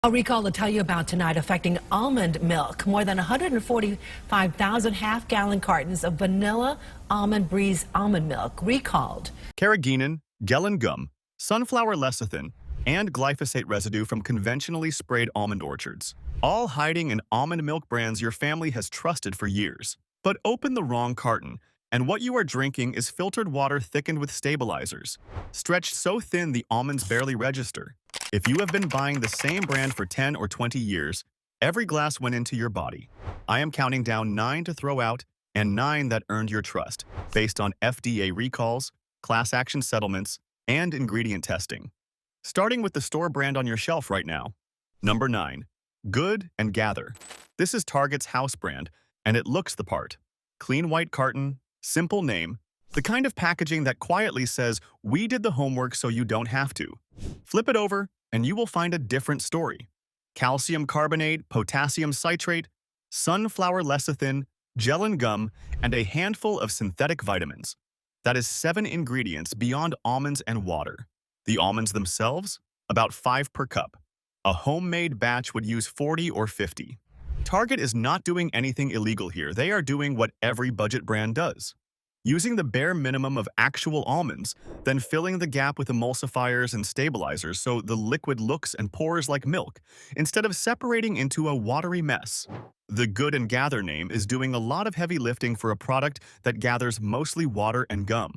A recall to tell you about tonight affecting almond milk. More than 145,000 half-gallon cartons of vanilla almond breeze almond milk recalled. Carrageenan, gellan gum, sunflower lecithin, and glyphosate residue from conventionally sprayed almond orchards, all hiding in almond milk brands your family has trusted for years. But open the wrong carton, and what you are drinking is filtered water thickened with stabilizers, stretched so thin the almonds barely register. If you have been buying the same brand for 10 or 20 years, every glass went into your body. I am counting down 9 to throw out and 9 that earned your trust, based on FDA recalls, class action settlements, and ingredient testing. Starting with the store brand on your shelf right now. Number 9. Good and Gather. This is Target's house brand, and it looks the part. Clean white carton, simple name, the kind of packaging that quietly says, "We did the homework so you don't have to." Flip it over, and you will find a different story. Calcium carbonate, potassium citrate, sunflower lecithin, gellan gum, and a handful of synthetic vitamins. That is 7 ingredients beyond almonds and water. The almonds themselves, about 5 per cup. A homemade batch would use 40 or 50. Target is not doing anything illegal here. They are doing what every budget brand does. Using the bare minimum of actual almonds, then filling the gap with emulsifiers and stabilizers so the liquid looks and pours like milk, instead of separating into a watery mess. The Good and Gather name is doing a lot of heavy lifting for a product that gathers mostly water and gum.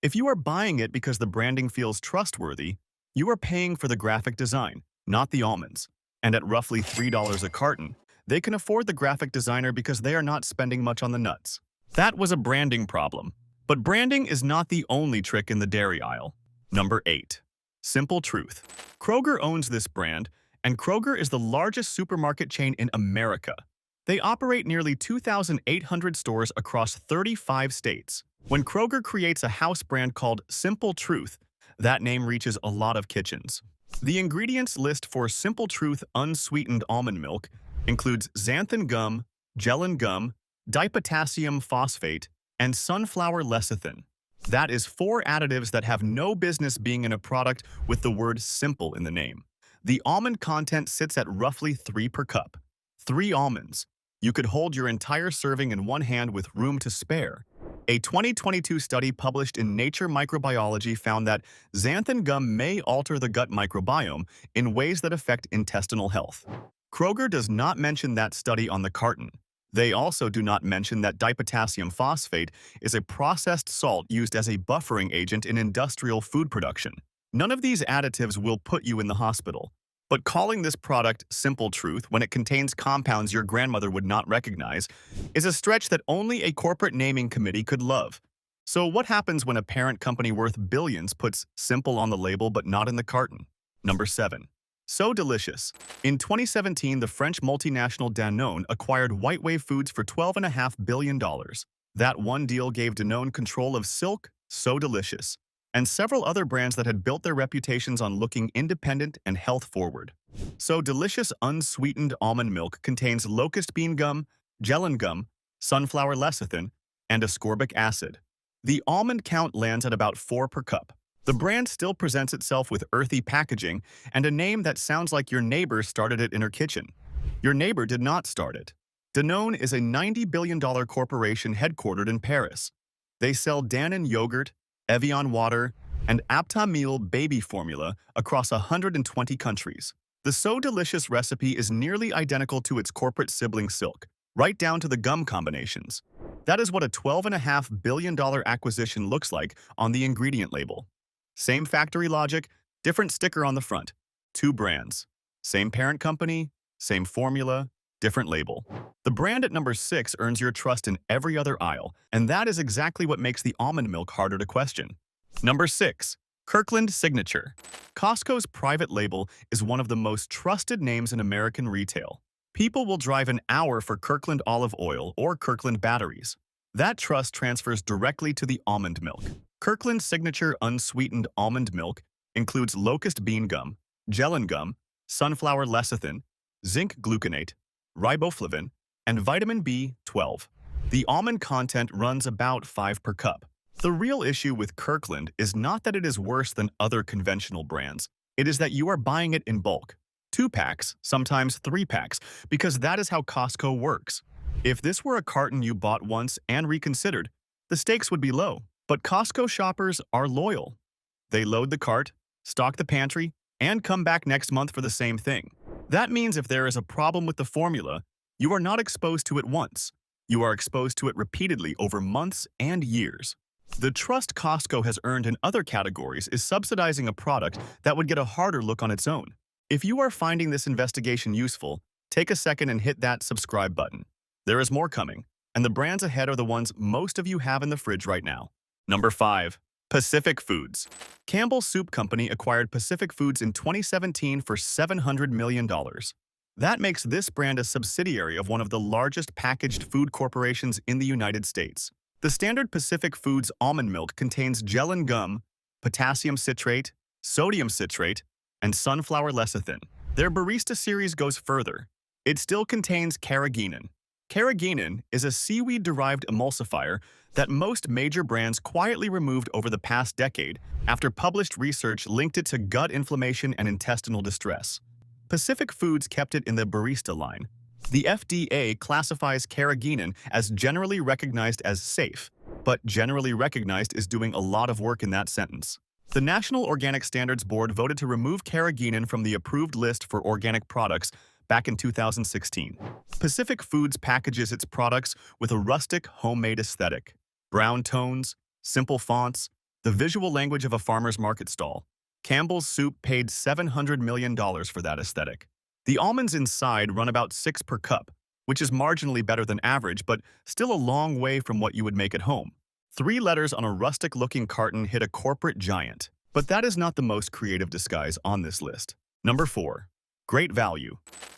If you are buying it because the branding feels trustworthy, you are paying for the graphic design, not the almonds. And at roughly $3 a carton, they can afford the graphic designer because they are not spending much on the nuts. That was a branding problem. But branding is not the only trick in the dairy aisle. Number 8. Simple Truth. Kroger owns this brand, and Kroger is the largest supermarket chain in America. They operate nearly 2,800 stores across 35 states. When Kroger creates a house brand called Simple Truth, that name reaches a lot of kitchens. The ingredients list for Simple Truth unsweetened almond milk includes xanthan gum, gellan gum, dipotassium phosphate, and sunflower lecithin. That is 4 additives that have no business being in a product with the word simple in the name. The almond content sits at roughly 3 per cup. 3 almonds. You could hold your entire serving in one hand with room to spare. A 2022 study published in Nature Microbiology found that xanthan gum may alter the gut microbiome in ways that affect intestinal health. Kroger does not mention that study on the carton. They also do not mention that dipotassium phosphate is a processed salt used as a buffering agent in industrial food production. None of these additives will put you in the hospital. But calling this product Simple Truth when it contains compounds your grandmother would not recognize is a stretch that only a corporate naming committee could love. So what happens when a parent company worth billions puts simple on the label but not in the carton? Number 7. So Delicious. In 2017, the French multinational Danone acquired White Wave Foods for $12.5 billion. That one deal gave Danone control of Silk, So Delicious, and several other brands that had built their reputations on looking independent and health-forward. So Delicious unsweetened almond milk contains locust bean gum, gellan gum, sunflower lecithin, and ascorbic acid. The almond count lands at about 4 per cup. The brand still presents itself with earthy packaging and a name that sounds like your neighbor started it in her kitchen. Your neighbor did not start it. Danone is a $90 billion corporation headquartered in Paris. They sell Danone yogurt, Evian water, and Aptamil baby formula across 120 countries. The So Delicious recipe is nearly identical to its corporate sibling Silk, right down to the gum combinations. That is what a $12.5 billion acquisition looks like on the ingredient label. Same factory logic, different sticker on the front. 2 brands. Same parent company, same formula, different label. The brand at number 6 earns your trust in every other aisle, and that is exactly what makes the almond milk harder to question. Number 6. Kirkland Signature. Costco's private label is one of the most trusted names in American retail. People will drive an hour for Kirkland olive oil or Kirkland batteries. That trust transfers directly to the almond milk. Kirkland Signature unsweetened almond milk includes locust bean gum, gellan gum, sunflower lecithin, zinc gluconate, riboflavin, and vitamin B12. The almond content runs about 5 per cup. The real issue with Kirkland is not that it is worse than other conventional brands. It is that you are buying it in bulk. 2 packs, sometimes 3 packs, because that is how Costco works. If this were a carton you bought once and reconsidered, the stakes would be low. But Costco shoppers are loyal. They load the cart, stock the pantry, and come back next month for the same thing. That means if there is a problem with the formula, you are not exposed to it once. You are exposed to it repeatedly over months and years. The trust Costco has earned in other categories is subsidizing a product that would get a harder look on its own. If you are finding this investigation useful, take a second and hit that subscribe button. There is more coming, and the brands ahead are the ones most of you have in the fridge right now. Number 5. Pacific Foods. Campbell's Soup Company acquired Pacific Foods in 2017 for $700 million. That makes this brand a subsidiary of one of the largest packaged food corporations in the United States. The standard Pacific Foods almond milk contains gellan gum, potassium citrate, sodium citrate, and sunflower lecithin. Their barista series goes further. It still contains Carrageenan. Carrageenan is a seaweed-derived emulsifier that most major brands quietly removed over the past decade after published research linked it to gut inflammation and intestinal distress. Pacific Foods kept it in the barista line. The FDA classifies Carrageenan as generally recognized as safe, but generally recognized is doing a lot of work in that sentence. The National Organic Standards Board voted to remove Carrageenan from the approved list for organic products back in 2016. Pacific Foods packages its products with a rustic, homemade aesthetic. Brown tones, simple fonts, the visual language of a farmer's market stall. Campbell's Soup paid $700 million for that aesthetic. The almonds inside run about 6 per cup, which is marginally better than average, but still a long way from what you would make at home. 3 letters on a rustic-looking carton hit a corporate giant. But that is not the most creative disguise on this list. Number 4. Great value.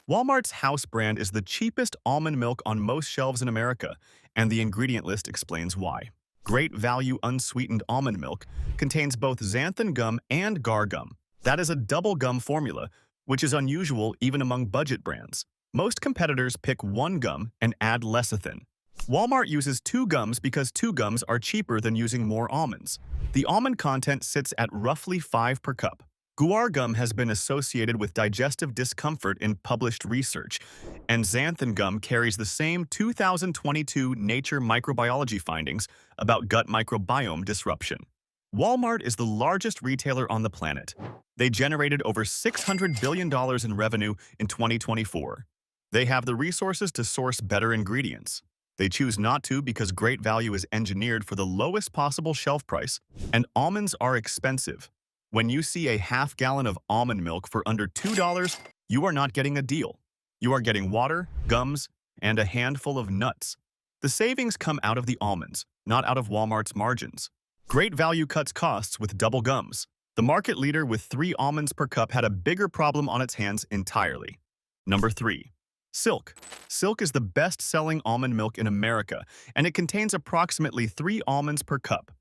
Walmart's house brand is the cheapest almond milk on most shelves in America, and the ingredient list explains why. Great value unsweetened almond milk contains both xanthan gum and gar gum. That is a double gum formula, which is unusual even among budget brands. Most competitors pick 1 gum and add lecithin. Walmart uses 2 gums because 2 gums are cheaper than using more almonds. The almond content sits at roughly 5 per cup. Guar gum has been associated with digestive discomfort in published research, and xanthan gum carries the same 2022 Nature microbiology findings about gut microbiome disruption. Walmart is the largest retailer on the planet. They generated over $600 billion in revenue in 2024. They have the resources to source better ingredients. They choose not to because great value is engineered for the lowest possible shelf price, and almonds are expensive. When you see a half gallon of almond milk for under $2, you are not getting a deal. You are getting water, gums, and a handful of nuts. The savings come out of the almonds, not out of Walmart's margins. Great value cuts costs with double gums. The market leader with 3 almonds per cup had a bigger problem on its hands entirely. Number 3. Silk. Silk is the best-selling almond milk in America, and it contains approximately 3 almonds per cup.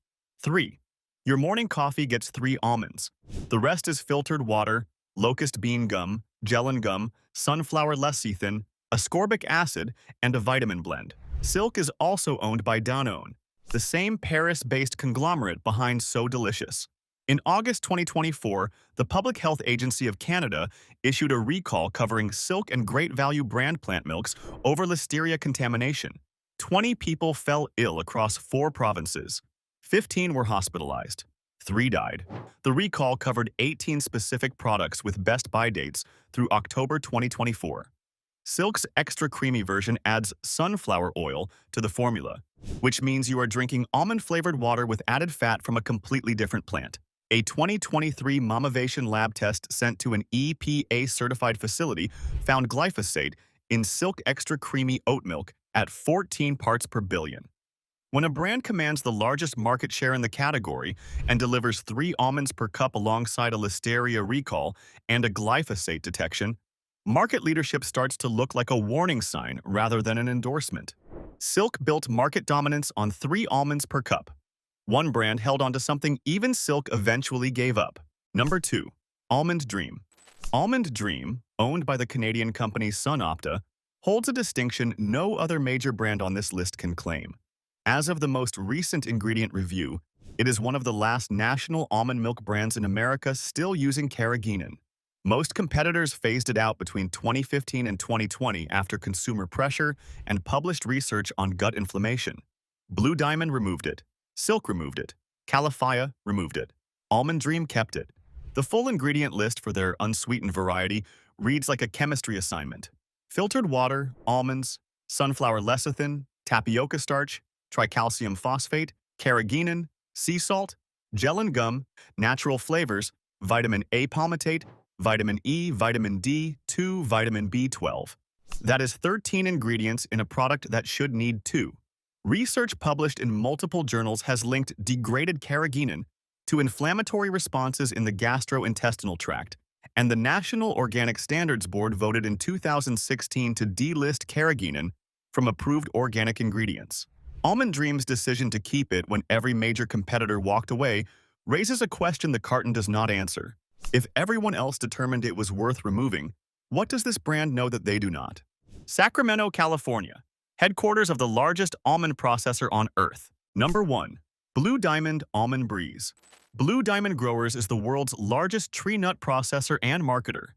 3. Your morning coffee gets 3 almonds. The rest is filtered water, locust bean gum, gellan gum, sunflower lecithin, ascorbic acid, and a vitamin blend. Silk is also owned by Danone, the same Paris-based conglomerate behind So Delicious. In August 2024, the Public Health Agency of Canada issued a recall covering Silk and Great Value brand plant milks over listeria contamination. 20 people fell ill across 4 provinces. 15 were hospitalized. 3 died. The recall covered 18 specific products with best buy dates through October 2024. Silk's extra creamy version adds sunflower oil to the formula, which means you are drinking almond-flavored water with added fat from a completely different plant. A 2023 Momivation lab test sent to an EPA-certified facility found glyphosate in Silk extra creamy oat milk at 14 parts per billion. When a brand commands the largest market share in the category and delivers 3 almonds per cup alongside a listeria recall and a glyphosate detection, market leadership starts to look like a warning sign rather than an endorsement. Silk built market dominance on 3 almonds per cup. One brand held onto something even Silk eventually gave up. Number 2. Almond Dream. Almond Dream, owned by the Canadian company SunOpta, holds a distinction no other major brand on this list can claim. As of the most recent ingredient review, it is one of the last national almond milk brands in America still using Carrageenan. Most competitors phased it out between 2015 and 2020 after consumer pressure and published research on gut inflammation. Blue Diamond removed it. Silk removed it. Califia removed it. Almond Dream kept it. The full ingredient list for their unsweetened variety reads like a chemistry assignment. Filtered water, almonds, sunflower lecithin, tapioca starch, tricalcium phosphate, carrageenan, sea salt, gellan gum, natural flavors, vitamin A palmitate, vitamin E, vitamin D2, vitamin B12. That is 13 ingredients in a product that should need 2. Research published in multiple journals has linked degraded carrageenan to inflammatory responses in the gastrointestinal tract, and the National Organic Standards Board voted in 2016 to delist carrageenan from approved organic ingredients. Almond Dream's decision to keep it when every major competitor walked away raises a question the carton does not answer. If everyone else determined it was worth removing, what does this brand know that they do not? Sacramento, California, headquarters of the largest almond processor on Earth. Number 1. Blue Diamond Almond Breeze. Blue Diamond Growers is the world's largest tree nut processor and marketer.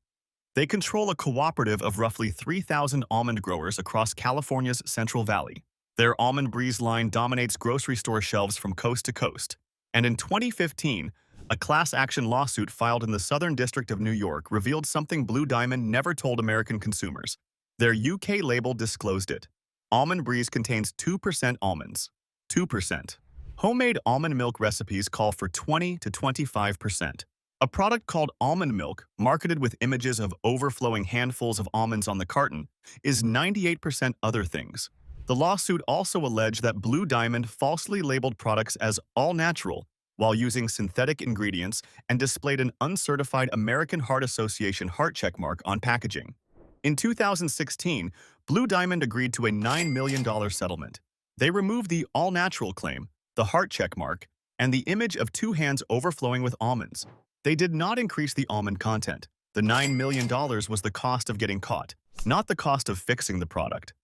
They control a cooperative of roughly 3,000 almond growers across California's Central Valley. Their Almond Breeze line dominates grocery store shelves from coast to coast. And in 2015, a class action lawsuit filed in the Southern District of New York revealed something Blue Diamond never told American consumers. Their UK label disclosed it. Almond Breeze contains 2% almonds. 2%. Homemade almond milk recipes call for 20 to 25%. A product called almond milk, marketed with images of overflowing handfuls of almonds on the carton, is 98% other things. The lawsuit also alleged that Blue Diamond falsely labeled products as all-natural while using synthetic ingredients and displayed an uncertified American Heart Association heart check mark on packaging. In 2016, Blue Diamond agreed to a $9 million settlement. They removed the all-natural claim, the heart check mark, and the image of 2 hands overflowing with almonds. They did not increase the almond content. The $9 million was the cost of getting caught, not the cost of fixing the product.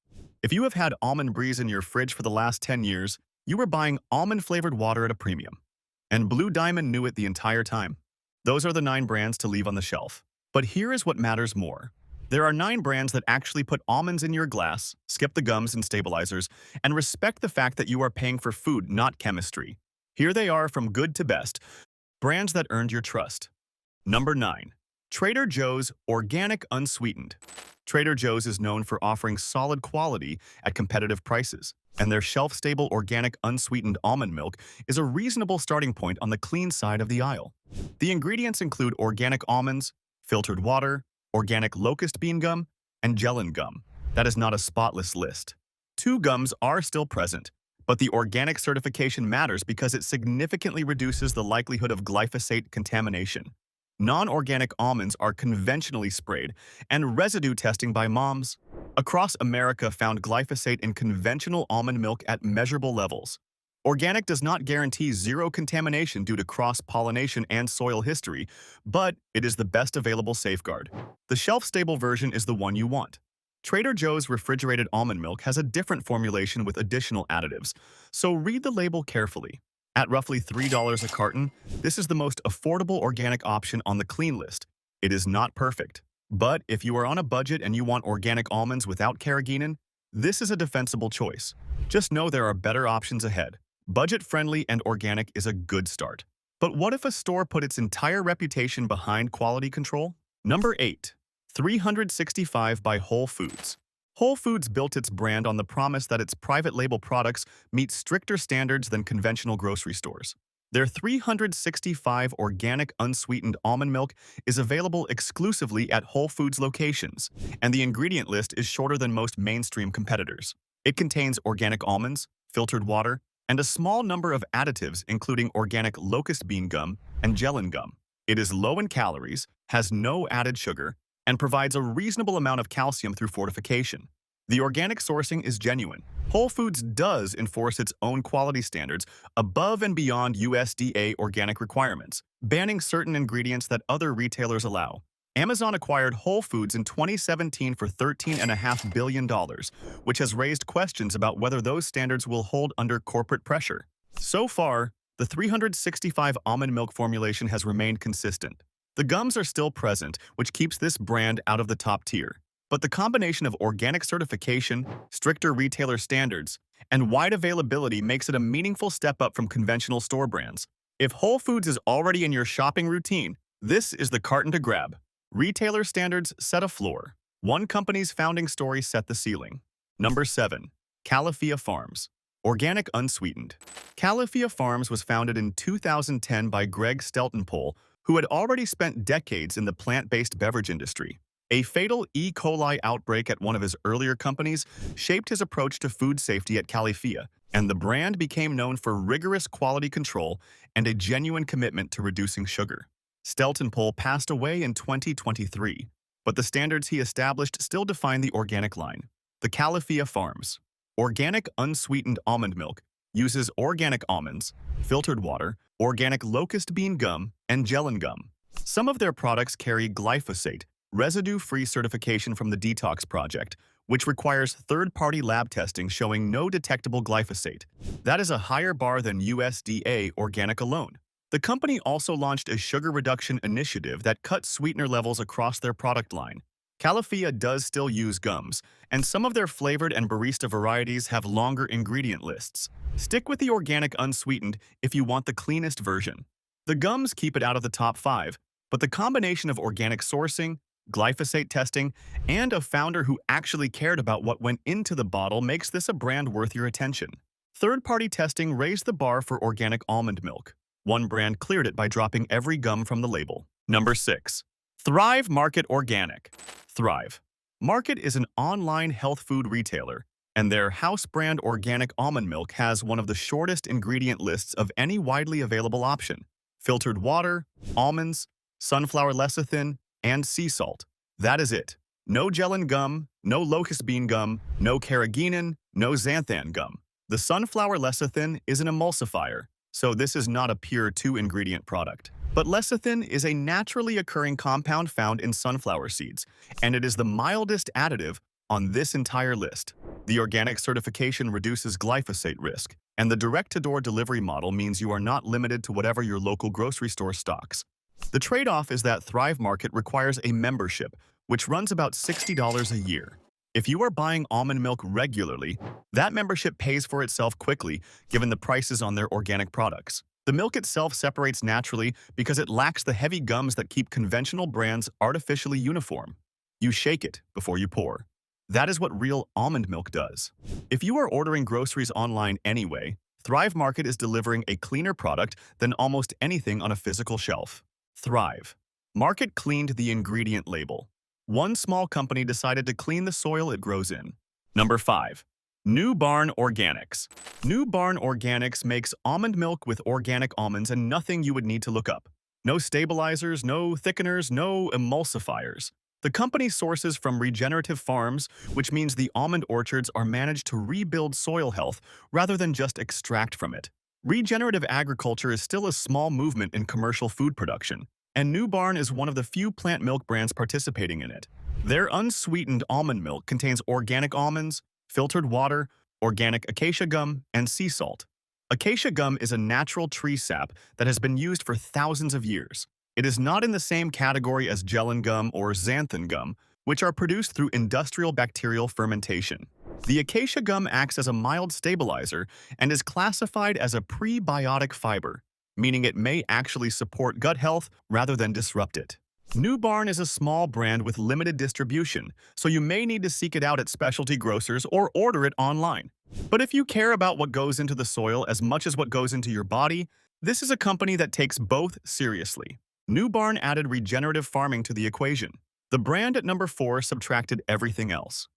If you have had Almond Breeze in your fridge for the last 10 years, you were buying almond-flavored water at a premium. And Blue Diamond knew it the entire time. Those are the 9 brands to leave on the shelf. But here is what matters more. There are 9 brands that actually put almonds in your glass, skip the gums and stabilizers, and respect the fact that you are paying for food, not chemistry. Here they are from good to best, brands that earned your trust. Number 9. Trader Joe's Organic Unsweetened. Trader Joe's is known for offering solid quality at competitive prices, and their shelf-stable organic unsweetened almond milk is a reasonable starting point on the clean side of the aisle. The ingredients include organic almonds, filtered water, organic locust bean gum, and gellan gum. That is not a spotless list. 2 gums are still present, but the organic certification matters because it significantly reduces the likelihood of glyphosate contamination. Non-organic almonds are conventionally sprayed, and residue testing by moms across America found glyphosate in conventional almond milk at measurable levels. Organic does not guarantee zero contamination due to cross-pollination and soil history, but it is the best available safeguard. The shelf-stable version is the one you want. Trader Joe's refrigerated almond milk has a different formulation with additional additives, so read the label carefully. At roughly $3 a carton, this is the most affordable organic option on the clean list. It is not perfect, but if you are on a budget and you want organic almonds without carrageenan, this is a defensible choice. Just know there are better options ahead. Budget-friendly and organic is a good start. But what if a store put its entire reputation behind quality control? Number 8. 365 by Whole Foods. Whole Foods built its brand on the promise that its private label products meet stricter standards than conventional grocery stores. Their 365 organic unsweetened almond milk is available exclusively at Whole Foods locations, and the ingredient list is shorter than most mainstream competitors. It contains organic almonds, filtered water, and a small number of additives including organic locust bean gum and gellan gum. It is low in calories, has no added sugar, and provides a reasonable amount of calcium through fortification. The organic sourcing is genuine. Whole Foods does enforce its own quality standards above and beyond USDA organic requirements, banning certain ingredients that other retailers allow. Amazon acquired Whole Foods in 2017 for $13.5 billion, which has raised questions about whether those standards will hold under corporate pressure. So far, the 365 almond milk formulation has remained consistent. The gums are still present, which keeps this brand out of the top tier. But the combination of organic certification, stricter retailer standards, and wide availability makes it a meaningful step up from conventional store brands. If Whole Foods is already in your shopping routine, this is the carton to grab. Retailer standards set a floor. One company's founding story set the ceiling. Number 7. Califia Farms. Organic unsweetened. Califia Farms was founded in 2010 by Greg Steltenpole, who had already spent decades in the plant-based beverage industry. A fatal E. coli outbreak at one of his earlier companies shaped his approach to food safety at Califia, and the brand became known for rigorous quality control and a genuine commitment to reducing sugar. Steltenpole passed away in 2023, but the standards he established still define the organic line. The Califia Farms. Organic unsweetened almond milk uses organic almonds, filtered water, organic locust bean gum, and gellan gum. Some of their products carry glyphosate, residue-free certification from the Detox Project, which requires third-party lab testing showing no detectable glyphosate. That is a higher bar than USDA organic alone. The company also launched a sugar reduction initiative that cuts sweetener levels across their product line. Califia does still use gums, and some of their flavored and barista varieties have longer ingredient lists. Stick with the organic unsweetened if you want the cleanest version. The gums keep it out of the top 5, but the combination of organic sourcing, glyphosate testing, and a founder who actually cared about what went into the bottle makes this a brand worth your attention. Third-party testing raised the bar for organic almond milk. One brand cleared it by dropping every gum from the label. Number 6. Thrive Market Organic. Thrive Market is an online health food retailer, and their house brand organic almond milk has one of the shortest ingredient lists of any widely available option. Filtered water, almonds, sunflower lecithin, and sea salt. That is it. No gellan gum, no locust bean gum, no Carrageenan, no xanthan gum. The sunflower lecithin is an emulsifier, so this is not a pure 2-ingredient product. But lecithin is a naturally occurring compound found in sunflower seeds, and it is the mildest additive on this entire list. The organic certification reduces glyphosate risk, and the direct-to-door delivery model means you are not limited to whatever your local grocery store stocks. The trade-off is that Thrive Market requires a membership, which runs about $60 a year. If you are buying almond milk regularly, that membership pays for itself quickly given the prices on their organic products. The milk itself separates naturally because it lacks the heavy gums that keep conventional brands artificially uniform. You shake it before you pour. That is what real almond milk does. If you are ordering groceries online anyway, Thrive Market is delivering a cleaner product than almost anything on a physical shelf. Thrive Market cleaned the ingredient label. One small company decided to clean the soil it grows in. Number 5. New Barn Organics. New Barn Organics makes almond milk with organic almonds and nothing you would need to look up. No stabilizers, no thickeners, no emulsifiers. The company sources from regenerative farms, which means the almond orchards are managed to rebuild soil health rather than just extract from it. Regenerative agriculture is still a small movement in commercial food production, and New Barn is one of the few plant milk brands participating in it. Their unsweetened almond milk contains organic almonds, filtered water, organic acacia gum, and sea salt. Acacia gum is a natural tree sap that has been used for thousands of years. It is not in the same category as gellan gum or xanthan gum, which are produced through industrial bacterial fermentation. The acacia gum acts as a mild stabilizer and is classified as a prebiotic fiber, meaning it may actually support gut health rather than disrupt it. New Barn is a small brand with limited distribution, so you may need to seek it out at specialty grocers or order it online. But if you care about what goes into the soil as much as what goes into your body, this is a company that takes both seriously. New Barn added regenerative farming to the equation. The brand at number 4 subtracted everything else.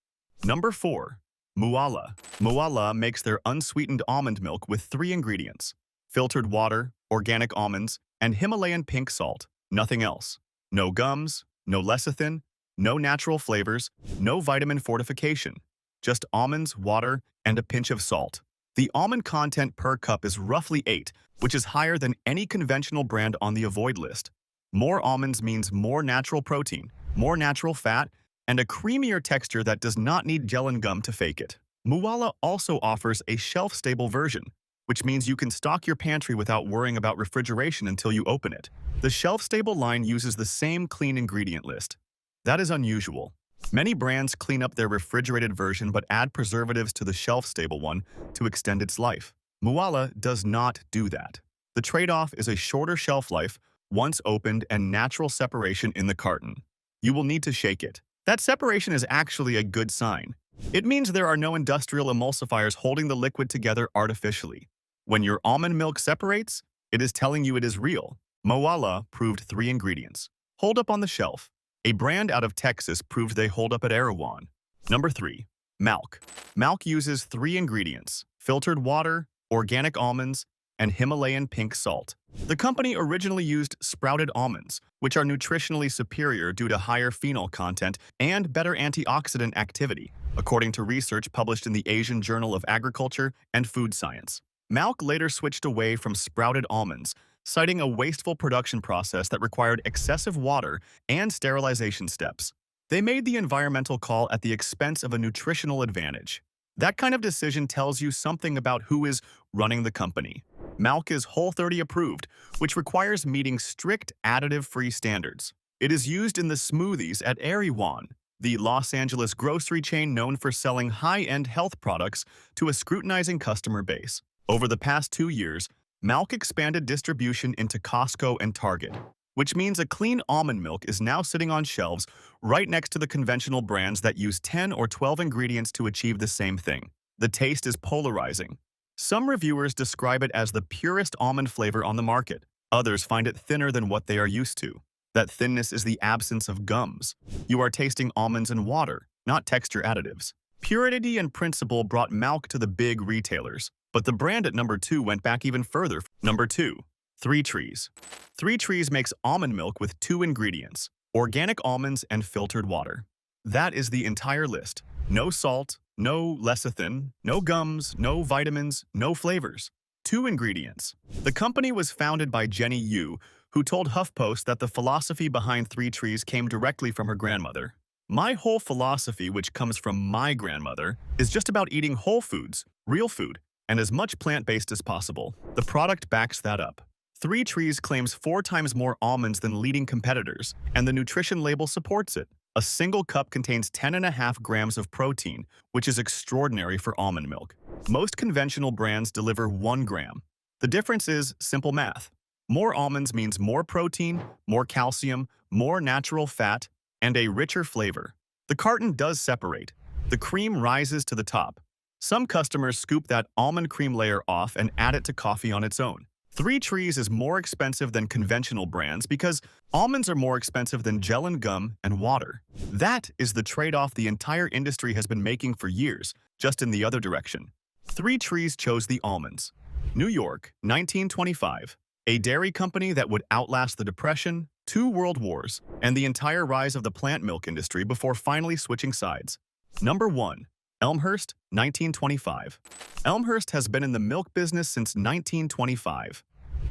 Number 4. Mooala. Mooala makes their unsweetened almond milk with 3 ingredients: filtered water, organic almonds, and Himalayan pink salt. Nothing else. No gums, no lecithin, no natural flavors, no vitamin fortification. Just almonds, water, and a pinch of salt. The almond content per cup is roughly 8, which is higher than any conventional brand on the avoid list. More almonds means more natural protein, more natural fat, and a creamier texture that does not need gellan gum to fake it. Mooala also offers a shelf-stable version, which means you can stock your pantry without worrying about refrigeration until you open it. The shelf-stable line uses the same clean ingredient list. That is unusual. Many brands clean up their refrigerated version but add preservatives to the shelf-stable one to extend its life. Muala does not do that. The trade-off is a shorter shelf life, once opened, and natural separation in the carton. You will need to shake it. That separation is actually a good sign. It means there are no industrial emulsifiers holding the liquid together artificially. When your almond milk separates, it is telling you it is real. Muala proved 3 ingredients. Hold up on the shelf. A brand out of Texas proved they hold up at Erewhon. Number 3. Milk. Milk uses 3 ingredients: filtered water, organic almonds, and Himalayan pink salt. The company originally used sprouted almonds, which are nutritionally superior due to higher phenol content and better antioxidant activity, according to research published in the Asian Journal of Agriculture and Food Science. Milk later switched away from sprouted almonds, citing a wasteful production process that required excessive water and sterilization steps. They made the environmental call at the expense of a nutritional advantage. That kind of decision tells you something about who is running the company. Milk is Whole30 approved, which requires meeting strict additive-free standards. It is used in the smoothies at Erewhon, the Los Angeles grocery chain known for selling high-end health products to a scrutinizing customer base. Over the past 2 years, Milk expanded distribution into Costco and Target, which means a clean almond milk is now sitting on shelves right next to the conventional brands that use 10 or 12 ingredients to achieve the same thing. The taste is polarizing. Some reviewers describe it as the purest almond flavor on the market. Others find it thinner than what they are used to. That thinness is the absence of gums. You are tasting almonds and water, not texture additives. Purity and principle brought Milk to the big retailers, but the brand at number 2 went back even further. Number 2. 3 Trees. 3 Trees makes almond milk with 2 ingredients: organic almonds and filtered water. That is the entire list. No salt, no lecithin, no gums, no vitamins, no flavors. 2 ingredients. The company was founded by Jenny Yu, who told HuffPost that the philosophy behind 3 Trees came directly from her grandmother. My whole philosophy, which comes from my grandmother, is just about eating whole foods, real food, and as much plant-based as possible. The product backs that up. 3 Trees claims 4 times more almonds than leading competitors, and the nutrition label supports it. A single cup contains 10.5 grams of protein, which is extraordinary for almond milk. Most conventional brands deliver 1 gram. The difference is simple math. More almonds means more protein, more calcium, more natural fat, and a richer flavor. The carton does separate. The cream rises to the top. Some customers scoop that almond cream layer off and add it to coffee on its own. 3 Trees is more expensive than conventional brands because almonds are more expensive than gellan gum and water. That is the trade-off the entire industry has been making for years, just in the other direction. 3 Trees chose the almonds. New York, 1925. A dairy company that would outlast the Depression, 2 world wars, and the entire rise of the plant milk industry before finally switching sides. Number 1. Elmhurst, 1925. Elmhurst has been in the milk business since 1925.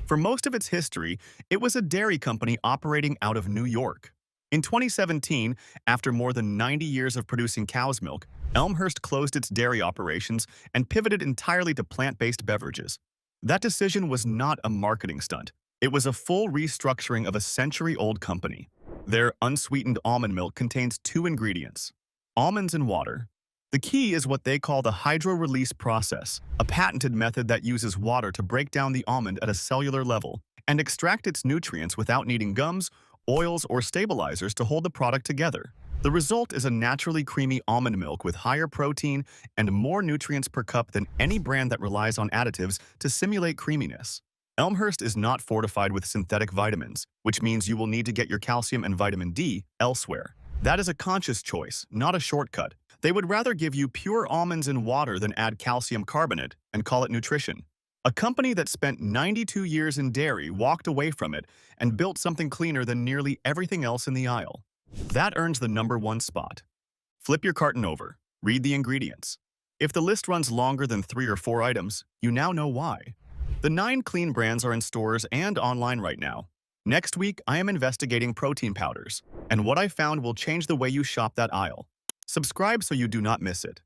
For most of its history, it was a dairy company operating out of New York. In 2017, after more than 90 years of producing cow's milk, Elmhurst closed its dairy operations and pivoted entirely to plant-based beverages. That decision was not a marketing stunt. It was a full restructuring of a century-old company. Their unsweetened almond milk contains 2 ingredients: almonds and water. The key is what they call the hydro-release process, a patented method that uses water to break down the almond at a cellular level and extract its nutrients without needing gums, oils, or stabilizers to hold the product together. The result is a naturally creamy almond milk with higher protein and more nutrients per cup than any brand that relies on additives to simulate creaminess. Elmhurst is not fortified with synthetic vitamins, which means you will need to get your calcium and vitamin D elsewhere. That is a conscious choice, not a shortcut. They would rather give you pure almonds and water than add calcium carbonate and call it nutrition. A company that spent 92 years in dairy walked away from it and built something cleaner than nearly everything else in the aisle. That earns the number 1 spot. Flip your carton over. Read the ingredients. If the list runs longer than 3 or 4 items, you now know why. The 9 clean brands are in stores and online right now. Next week, I am investigating protein powders, and what I found will change the way you shop that aisle. Subscribe so you do not miss it.